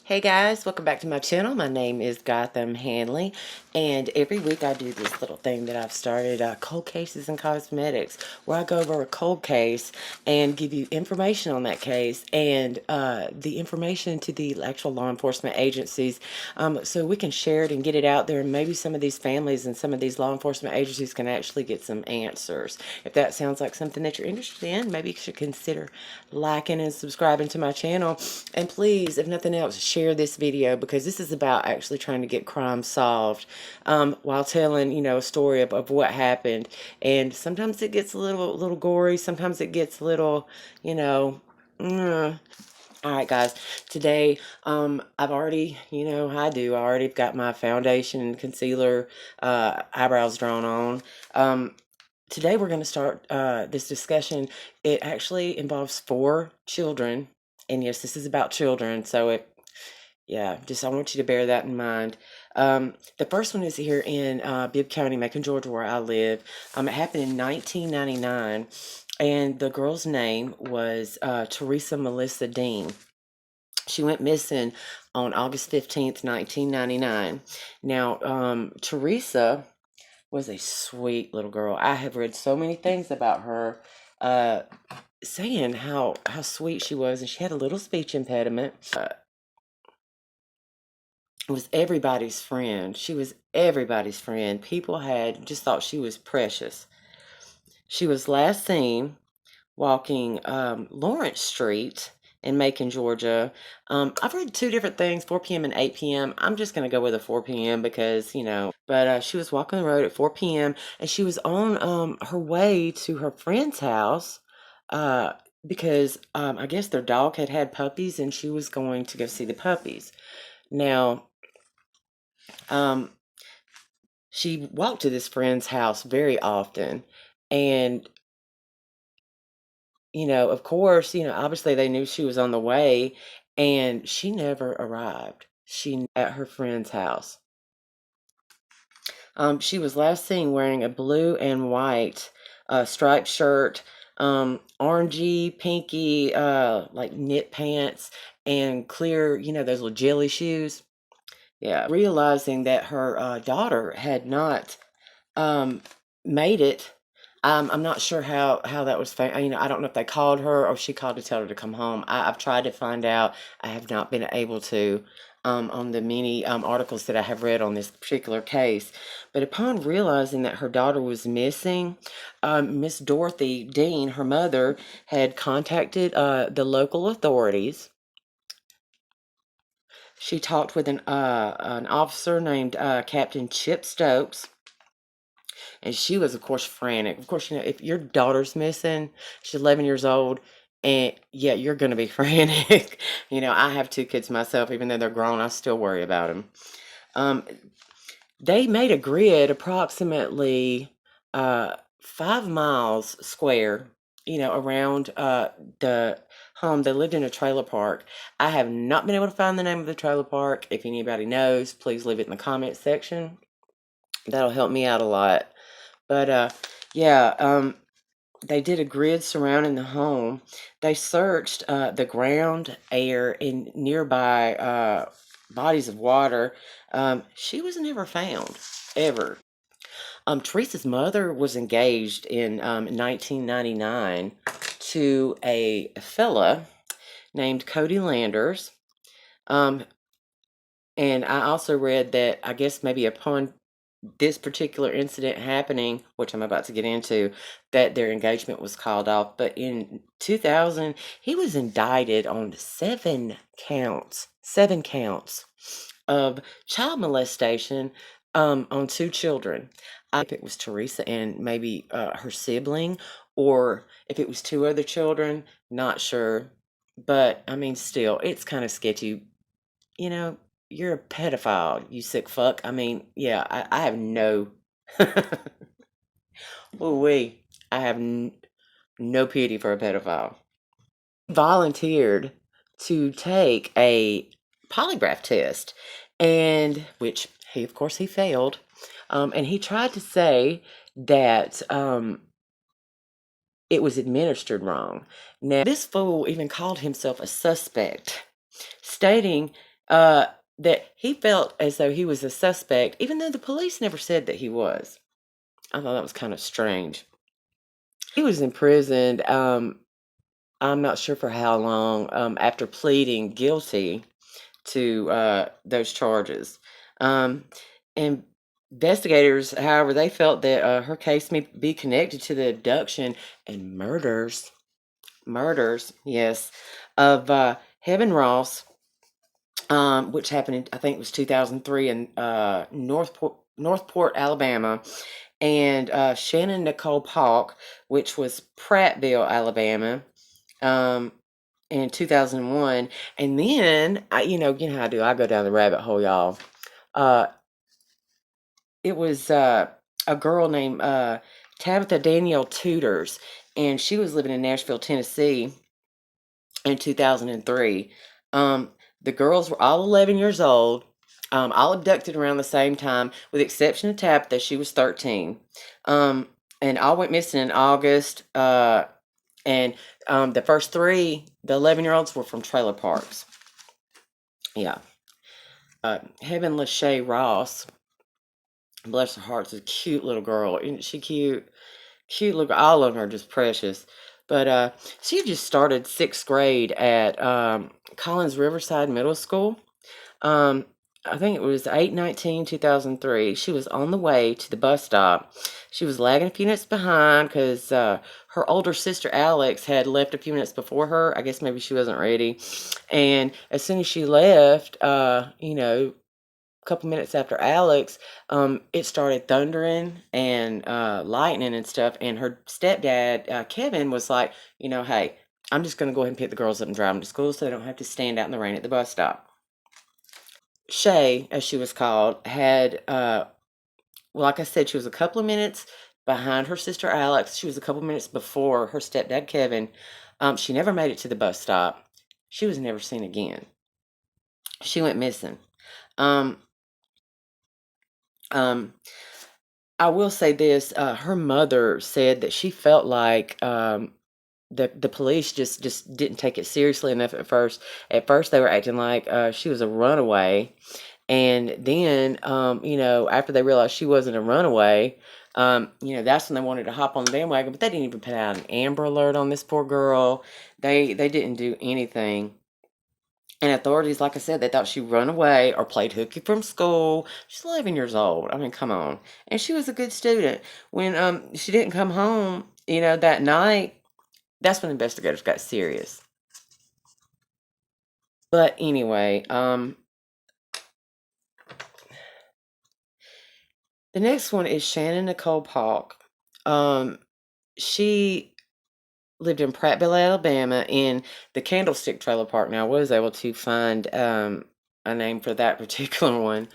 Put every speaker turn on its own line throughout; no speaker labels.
Hey guys, welcome back to my channel. My name is Gotham Hanley, and every week I do this little thing that I've started, cold cases and cosmetics, where I go over a cold case and give you information on that case and the information to the actual law enforcement agencies, so we can share it and get it out there, and maybe some of these families and some of these law enforcement agencies can actually get some answers. If that sounds like something that you're interested in, maybe you should consider liking and subscribing to my channel. And please, if nothing else, share this video, because this is about actually trying to get crime solved, while telling, a story of what happened. And sometimes it gets a little gory. Sometimes it gets a little, All right, guys. Today, I've already, how I do. I already got my foundation and concealer, eyebrows drawn on. Today we're going to start this discussion. It actually involves 4 children. And yes, this is about children. So I want you to bear that in mind. The first one is here in Bibb County, Macon, Georgia, where I live. It happened in 1999. And the girl's name was Teresa Melissa Dean. She went missing on August 15th, 1999. Now, Teresa was a sweet little girl. I have read so many things about her, saying how sweet she was, and she had a little speech impediment. Was everybody's friend. She was everybody's friend. People had just thought she was precious. She was last seen walking Lawrence Street in Macon, Georgia. I've read 2 different things, 4 p.m. and 8 p.m. I'm just going to go with a 4 p.m. because, but she was walking the road at 4 p.m. and she was on her way to her friend's house because I guess their dog had puppies and she was going to go see the puppies. Now, she walked to this friend's house very often, and of course, obviously they knew she was on the way, and she never arrived. At her friend's house. She was last seen wearing a blue and white striped shirt, orangey, pinky, like knit pants, and clear, those little jelly shoes. Yeah, realizing that her daughter had not made it. I'm not sure how that was. I don't know if they called her or she called to tell her to come home. I've tried to find out. I have not been able to, on the many articles that I have read on this particular case. But upon realizing that her daughter was missing, Miss Dorothy Dean, her mother, had contacted the local authorities. She talked with an officer named Captain Chip Stokes. And she was, of course, frantic. Of course, if your daughter's missing, she's 11 years old, and yeah, you're going to be frantic. I have 2 kids myself. Even though they're grown, I still worry about them. They made a grid approximately 5 miles square, around the home. They lived in a trailer park. I have not been able to find the name of the trailer park. If anybody knows, please leave it in the comment section. That'll help me out a lot. But they did a grid surrounding the home. They searched the ground, air, and nearby bodies of water. She was never found, ever. Teresa's mother was engaged in 1999 to a fella named Coty Landers. And I also read that, I guess maybe upon this particular incident happening, which I'm about to get into, that their engagement was called off. But in 2000, he was indicted on 7 counts of child molestation on 2 children. If it was Teresa and maybe her sibling, or if it was 2 other children, not sure. But I mean, still, it's kind of sketchy. You're a pedophile, you sick fuck. I mean, yeah, I have no. Ooh-wee. I have no pity for a pedophile. Volunteered to take a polygraph test, and which of course, he failed. And he tried to say that it was administered wrong. Now, this fool even called himself a suspect, stating uh, that he felt as though he was a suspect, even though the police never said that he was. I thought that was kind of strange. He was imprisoned. I'm not sure for how long, after pleading guilty to those charges. Um, and investigators, however, they felt that her case may be connected to the abduction and murders, yes, of Heaven Ross, which happened in, I think it was 2003 in Northport, Alabama, and Shannon Nicole Polk, which was Prattville, Alabama, um, in 2001. And then, you know how I do, I go down the rabbit hole, y'all. Uh, it was a girl named Tabitha Danielle Tudors, and she was living in Nashville, Tennessee in 2003. Um, the girls were all 11 years old, all abducted around the same time, with the exception of Tabitha. She was 13. And all went missing in August. And the first three, the 11-year-olds, were from trailer parks. Yeah. Heaven Lachey Ross, bless her heart, is a cute little girl. Isn't she cute? Cute little, all of them are just precious. But she just started sixth grade at Collins Riverside Middle School. Um, I think it was 8/19/2003. She was on the way to the bus stop. She was lagging a few minutes behind because her older sister Alex had left a few minutes before her. I guess maybe she wasn't ready. And as soon as she left, a couple minutes after Alex, it started thundering and lightning and stuff. And her stepdad, Kevin, was like, hey, I'm just going to go ahead and pick the girls up and drive them to school so they don't have to stand out in the rain at the bus stop. Shay, as she was called, had, like I said, she was a couple of minutes behind her sister Alex. She was a couple of minutes before her stepdad Kevin. She never made it to the bus stop. She was never seen again. She went missing. Um, um, I will say this: her mother said that she felt like the police just didn't take it seriously enough at first. At first, they were acting like she was a runaway. And then, after they realized she wasn't a runaway, that's when they wanted to hop on the bandwagon. But they didn't even put out an Amber Alert on this poor girl. They didn't do anything. And authorities, like I said, they thought she run away or played hooky from school. She's 11 years old. I mean, come on. And she was a good student. When she didn't come home, that night, that's when investigators got serious. But anyway, the next one is Shannon Nicole Polk. She lived in Prattville, Alabama, in the Candlestick Trailer Park. Now, I was able to find a name for that particular one,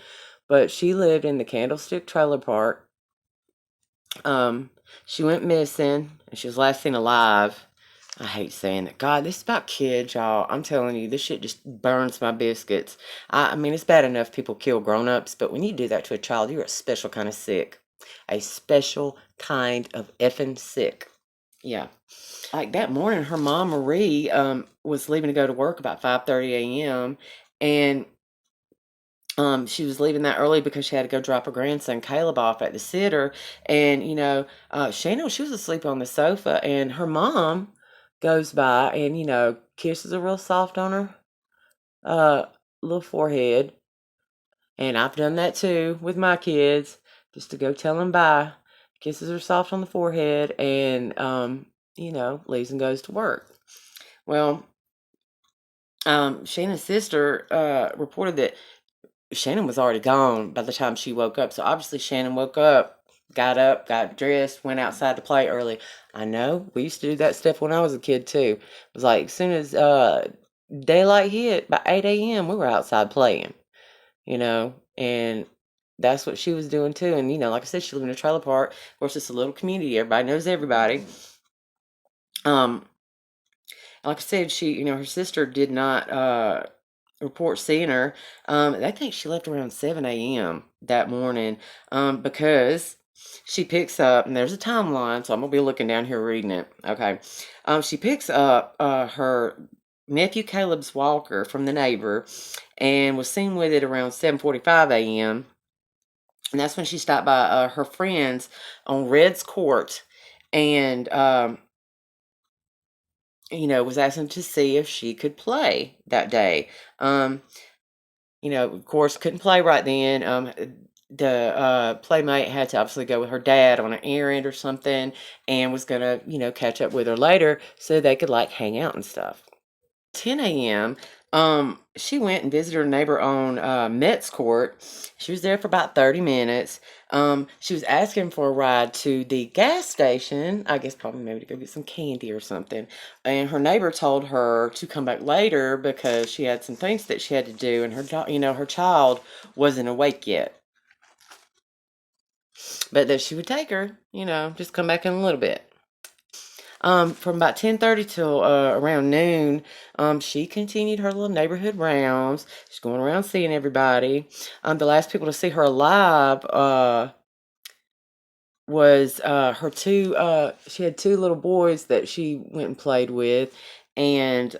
but she lived in the Candlestick Trailer Park. She went missing, and she was last seen alive. I hate saying that. God, this is about kids, y'all. I'm telling you, this shit just burns my biscuits. I mean, it's bad enough people kill grown-ups, but when you do that to a child, you're a special kind of sick. A special kind of effing sick. Yeah. Like that morning, her mom, Marie, was leaving to go to work about 5:30 a.m., and she was leaving that early because she had to go drop her grandson Caleb off at the sitter. And Shayna, she was asleep on the sofa, and her mom goes by and kisses her real soft on her uh little forehead. And I've done that too with my kids, just to go tell them bye. Kisses her soft on the forehead, and leaves and goes to work. Well, Shannon's sister reported that Shannon was already gone by the time she woke up. So obviously Shannon woke up, got dressed, went outside to play early. I know, we used to do that stuff when I was a kid too. It was like as soon as daylight hit, by 8 a.m., we were outside playing, and that's what she was doing too. And like I said, she lived in a trailer park. Of course, it's a little community. Everybody knows everybody. Um, like I said, her sister did not report seeing her. I think she left around 7 a.m. that morning, because she picks up, and there's a timeline, so I'm going to be looking down here reading it. Okay. She picks up her nephew Caleb's walker from the neighbor and was seen with it around 7:45 a.m. And that's when she stopped by her friends on Red's Court and, was asking to see if she could play that day. Of course, couldn't play right then. The playmate had to obviously go with her dad on an errand or something and was going to, catch up with her later so they could like hang out and stuff. 10 a.m., she went and visited her neighbor on Metz Court. She was there for about 30 minutes. She was asking for a ride to the gas station, I guess probably maybe to go get some candy or something. And her neighbor told her to come back later because she had some things that she had to do, and her child wasn't awake yet. But that she would take her, just come back in a little bit. From about 10:30 till around noon, she continued her little neighborhood rounds. She's going around seeing everybody. The last people to see her alive was her two. She had two little boys that she went and played with, and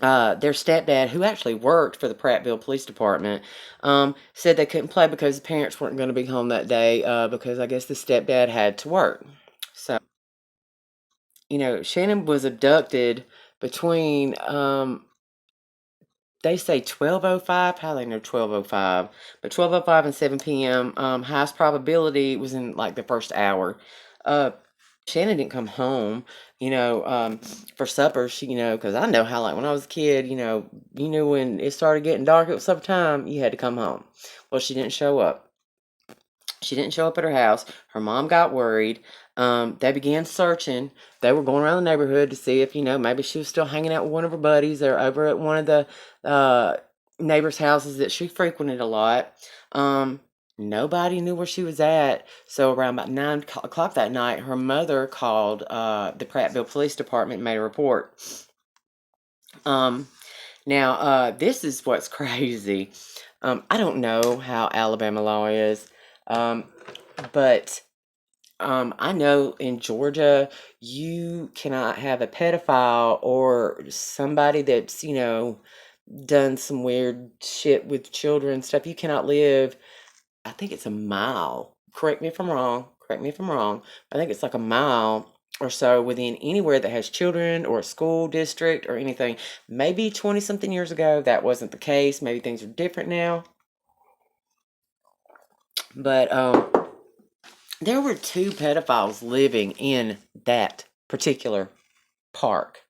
their stepdad, who actually worked for the Prattville Police Department, said they couldn't play because the parents weren't going to be home that day because I guess the stepdad had to work. So, Shannon was abducted between, they say 12:05. How do they know 12:05? But 12:05 and 7 p.m. Highest probability was in like the first hour. Shannon didn't come home, for supper. She, because I know how, like, when I was a kid, you knew when it started getting dark, it was supper time, you had to come home. Well, she didn't show up. She didn't show up at her house. Her mom got worried. They began searching. They were going around the neighborhood to see if, maybe she was still hanging out with one of her buddies or over at one of the neighbors' houses that she frequented a lot. Nobody knew where she was at. So around about 9 o'clock that night, her mother called the Prattville Police Department and made a report. Now, this is what's crazy. I don't know how Alabama law is. But I know in Georgia, you cannot have a pedophile or somebody that's, done some weird shit with children and stuff. You cannot live, I think it's a mile. Correct me if I'm wrong. Correct me if I'm wrong. I think it's like a mile or so within anywhere that has children or a school district or anything. Maybe 20 something years ago, that wasn't the case. Maybe things are different now. But, there were two pedophiles living in that particular park.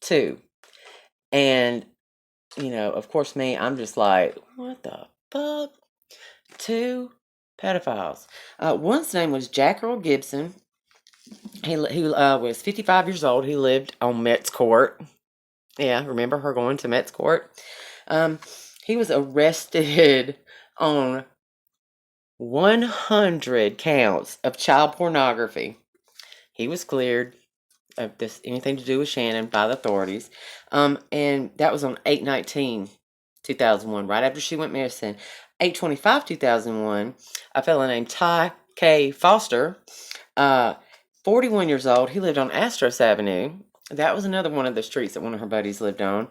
Two. And, of course, me, I'm just like, what the fuck? Two pedophiles. One's name was Jack Earl Gibson. He was 55 years old. He lived on Metz Court. Yeah, remember her going to Metz Court? He was arrested on 100 counts of child pornography. He was cleared of this anything to do with Shannon by the authorities. And that was on 8/19/2001, right after she went missing. 8/25/2001, a fellow named Ty K. Foster, 41 years old. He lived on Astros Avenue. That was another one of the streets that one of her buddies lived on.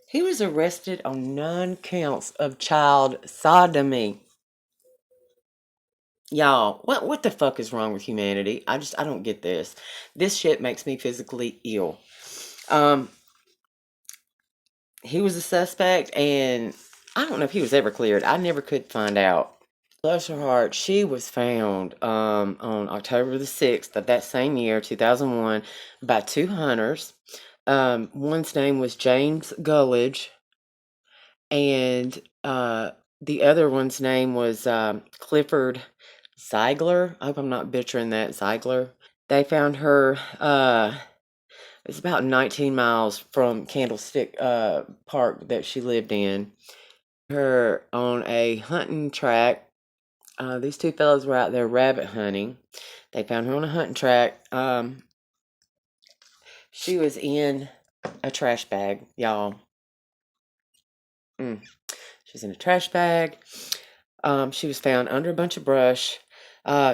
He was arrested on 9 counts of child sodomy. Y'all, what the fuck is wrong with humanity? I don't get this. This shit makes me physically ill. He was a suspect, and I don't know if he was ever cleared. I never could find out. Bless her heart, she was found on October the 6th of that same year, 2001, by two hunters. One's name was James Gullidge, and the other one's name was Clifford Ziegler. I hope I'm not butchering that. Ziegler. They found her. It's about 19 miles from Candlestick Park that she lived in. Her on a hunting track. These two fellows were out there rabbit hunting. They found her on a hunting track. She was in a trash bag, y'all. She was in a trash bag. She was found under a bunch of brush.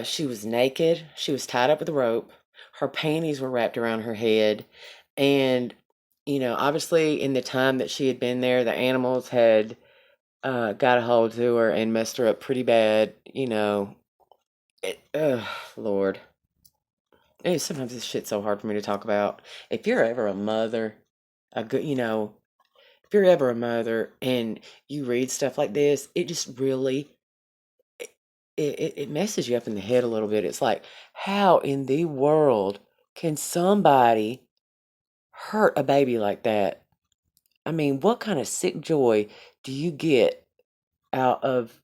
She was naked. She was tied up with a rope. Her panties were wrapped around her head. And, obviously in the time that she had been there, the animals had got a hold to her and messed her up pretty bad. Lord. Sometimes this shit's so hard for me to talk about. If you're ever a mother, a good, if you're ever a mother and you read stuff like this, it just really it messes you up in the head a little bit. It's like, how in the world can somebody hurt a baby like that? I mean, what kind of sick joy do you get out of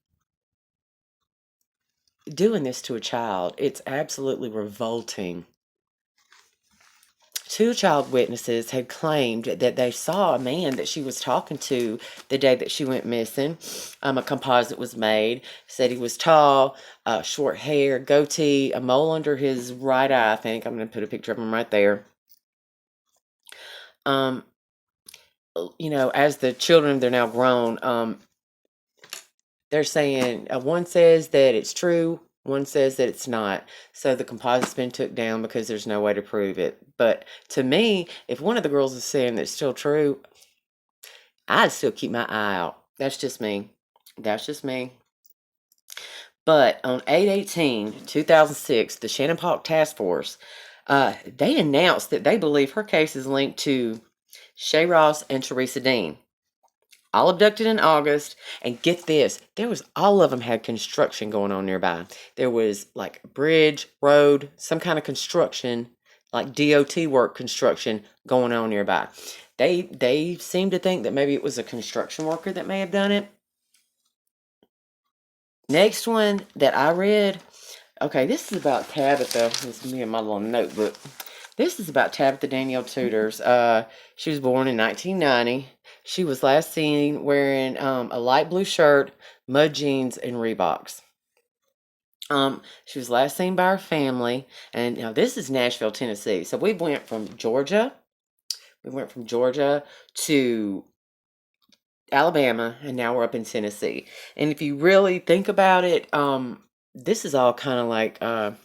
doing this to a child? It's absolutely revolting. Two child witnesses had claimed that they saw a man that she was talking to the day that she went missing. A composite was made. Said he was tall, short hair, goatee, a mole under his right eye, I think. I'm going to put a picture of him right there. As the children, they're now grown. They're saying one says that it's true, one says that it's not. So the composite's been took down because there's no way to prove it. But to me, if one of the girls is saying that it's still true, I'd still keep my eye out. That's just me. That's just me. But on 8/18/2006, the Shannon Park Task Force, they announced that they believe her case is linked to Shay Ross and Teresa Dean. All abducted in August, and get this, all of them had construction going on nearby. There was like bridge, road, some kind of construction, like DOT work construction going on nearby. They seem to think that maybe it was a construction worker that may have done it. Next one that I read, okay, this is about Tabitha. This is me and my little notebook. This is about Tabitha Danielle Tudors. She was born in 1990. She was last seen wearing a light blue shirt, mud jeans, and Reeboks. She was last seen by her family, and now this is Nashville, Tennessee. So we went from Georgia. We went from Georgia to Alabama, and now we're up in Tennessee. And if you really think about it, this is all kind of like kind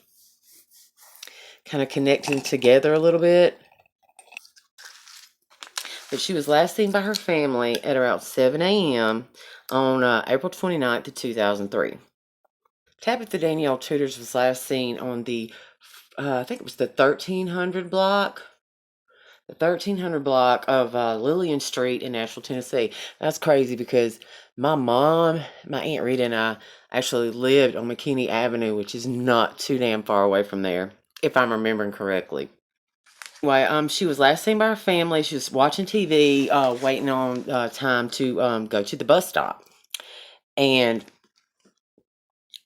of connecting together a little bit. But she was last seen by her family at around 7 a.m. on April 29th of 2003. Tabitha Danielle Tudors was last seen on the, I think it was the 1300 block. The 1300 block of Lillian Street in Nashville, Tennessee. That's crazy because my mom, my Aunt Rita, and I actually lived on McKinney Avenue, which is not too damn far away from there, if I'm remembering correctly. Anyway, she was last seen by her family. She was watching TV, waiting on time to go to the bus stop. And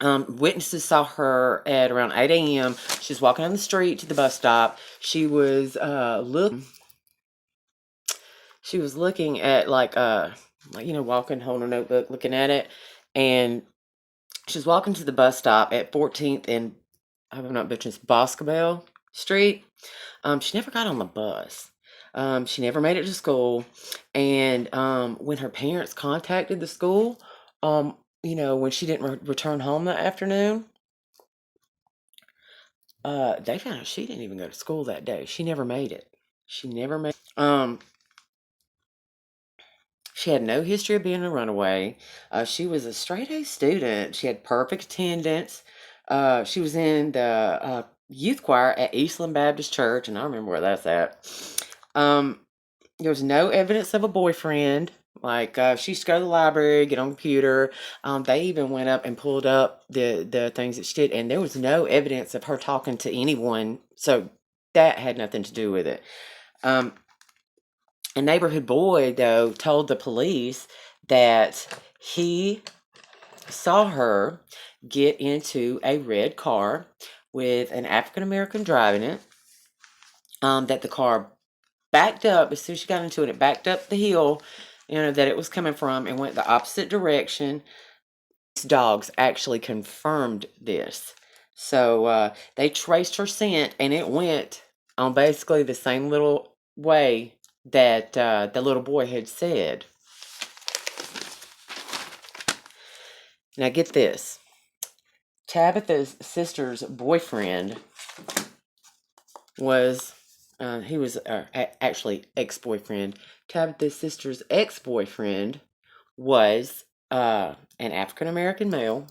witnesses saw her at around 8 a.m. She was walking down the street to the bus stop. She was looking at walking, holding a notebook, looking at it. And she was walking to the bus stop at 14th and, I hope I'm not butchering this, Boscobel Street. She never got on the bus. She never made it to school. And when her parents contacted the school, when she didn't return home that afternoon, they found out she didn't even go to school that day. She never made it. She had no history of being a runaway. She was a straight A student. She had perfect attendance. She was in the youth choir at Eastland Baptist Church, and I remember where that's at. There was no evidence of a boyfriend. Like, she used to go to the library, get on the computer. They even went up and pulled up the things that she did, and there was no evidence of her talking to anyone. So that had nothing to do with it. A neighborhood boy, though, told the police that he saw her get into a red car with an African American driving it. That the car backed up as soon as she got into it. It backed up the hill, that it was coming from, and went the opposite direction. Dogs actually confirmed this. So they traced her scent, and it went on basically the same little way that the little boy had said. Now get this. Tabitha's sister's boyfriend was he was actually ex-boyfriend. Tabitha's sister's ex-boyfriend was an African-American male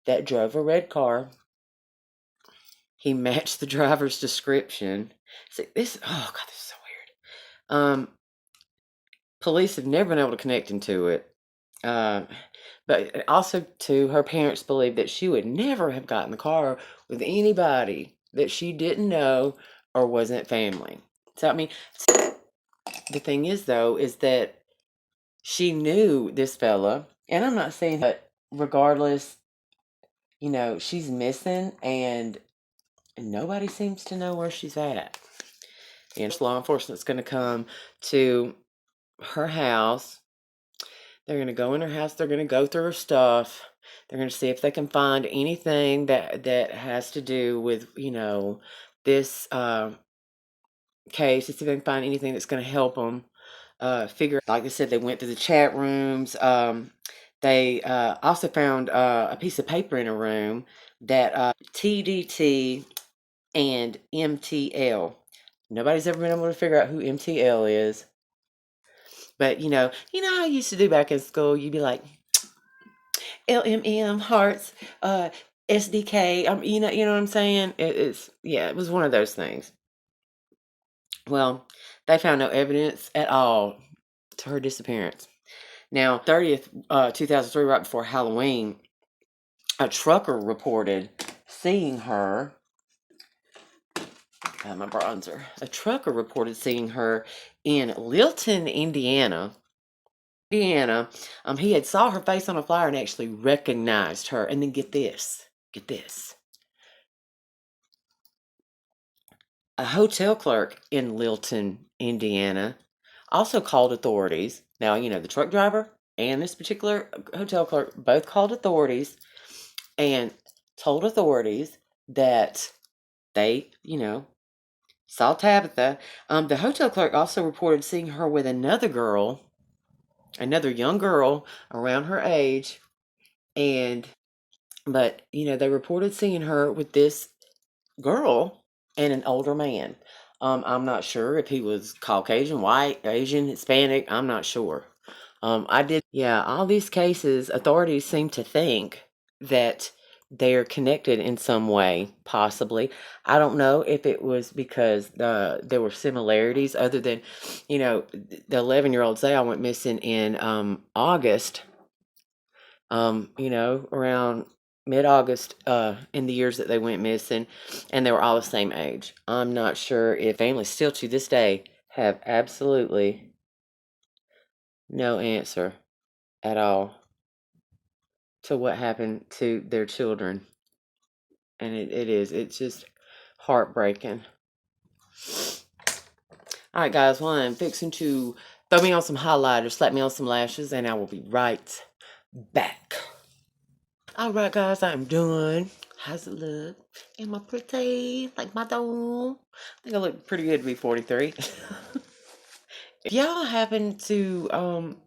that drove a red car. He matched the driver's description. See, oh God, this is so weird. Police have never been able to connect him to it. But also, too, her parents believe that she would never have gotten the car with anybody that she didn't know or wasn't family. So, I mean, the thing is, though, is that she knew this fella, and I'm not saying that regardless, you know, she's missing, and nobody seems to know where she's at. And law enforcement's going to come to her house. They're going to go in her house. They're going to go through her stuff. They're going to see if they can find anything that has to do with, you know, this case. To see if they can find anything that's going to help them figure. Like I said, they went to the chat rooms. They also found a piece of paper in a room that TDT and MTL. Nobody's ever been able to figure out who MTL is. But you know how I used to do back in school. You'd be like, LMM hearts, SDK. You know what I'm saying. It was one of those things. Well, they found no evidence at all to her disappearance. Now, 30th, 2003, right before Halloween, a trucker reported seeing her. My bronzer. A trucker reported seeing her in Lilton, Indiana. He had saw her face on a flyer and actually recognized her. And then get this. A hotel clerk in Lilton, Indiana, also called authorities. Now, you know, the truck driver and this particular hotel clerk both called authorities and told authorities that they, you know, saw Tabitha. The hotel clerk also reported seeing her with another young girl around her age. But, you know, they reported seeing her with this girl and an older man. I'm not sure if he was Caucasian, white, Asian, Hispanic. I'm not sure. All these cases, authorities seem to think that they're connected in some way, possibly. I don't know if it was because there were similarities other than, you know, the 11-year-old Zayal went missing in August, you know, around mid-August in the years that they went missing, and they were all the same age. I'm not sure if families still to this day have absolutely no answer at all to what happened to their children. And it's just heartbreaking. Alright guys, well, I'm fixing to throw me on some highlighters, slap me on some lashes, and I will be right back. Alright guys, I'm done. How's it look? Am I pretty? Like my doll? I think I look pretty good to be 43. If y'all happen to,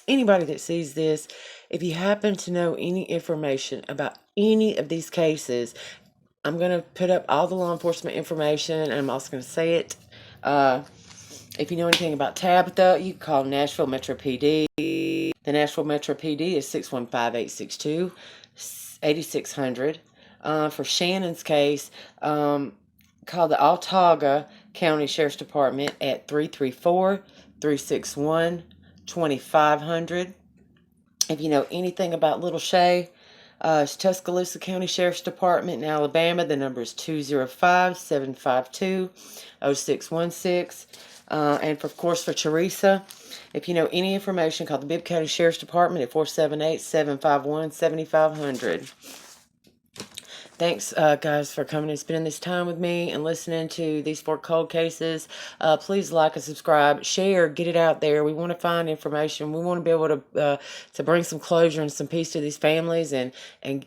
anybody that sees this, if you happen to know any information about any of these cases, I'm going to put up all the law enforcement information, and I'm also going to say it. If you know anything about Tabitha, you can call Nashville Metro PD. The Nashville Metro PD is 615-862-8600. For Shannon's case, call the Autauga County Sheriff's Department at 334-361-2500. If you know anything about Little Shay, it's Tuscaloosa County Sheriff's Department in Alabama. The number is 205-752-0616. And of course, for Teresa, if you know any information, call the Bibb County Sheriff's Department at 478-751-7500. Thanks, guys, for coming and spending this time with me and listening to these 4 cold cases. Please like and subscribe, share, get it out there. We want to find information. We want to be able to bring some closure and some peace to these families and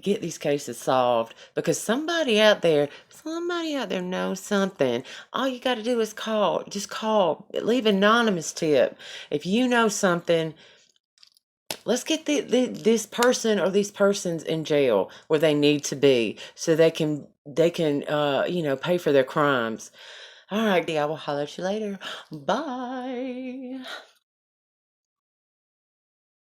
get these cases solved. Because somebody out there knows something. All you got to do is call. Just call. Leave an anonymous tip. If you know something, let's get this person or these persons in jail where they need to be so they can you know, pay for their crimes. Alright, I will holler at you later. Bye.